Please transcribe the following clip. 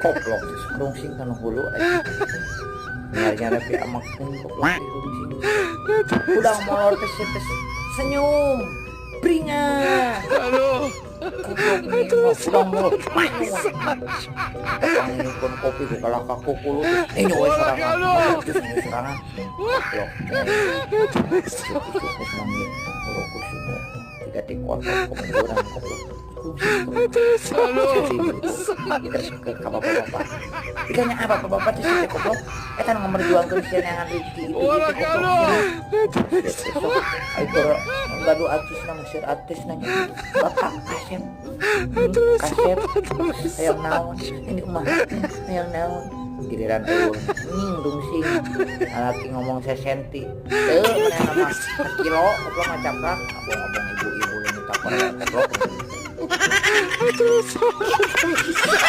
Koplok rungsing kana hulu aja. Nyari-nyari pi amak koplok rungsing. Udah molor tes senyum. Beringat. Aduh. Koplok nih udah molor. Pangipun kopi ku kalah kaku kulut. Ini wes serangan. Serangan. Koplok. Cukup nangis. Urukus semua. Tidak dikontol kemunduran koplok. Ke bapak-bapak. Ikanya apa bapak-bapak di sini koplok? Eta nomor jual ke yang rezeki itu koplok. Ayo gaduh artis nama sir artis nanya. Bapak kasep. Kasep. Hayang naon. Ini mah hayang naon. Giliran eueuh ning rungsing. Laki ngomong sesenti. Teu mana nama kilo koplok ngacaprak. Ngomong ibu-ibu yang minta koplok.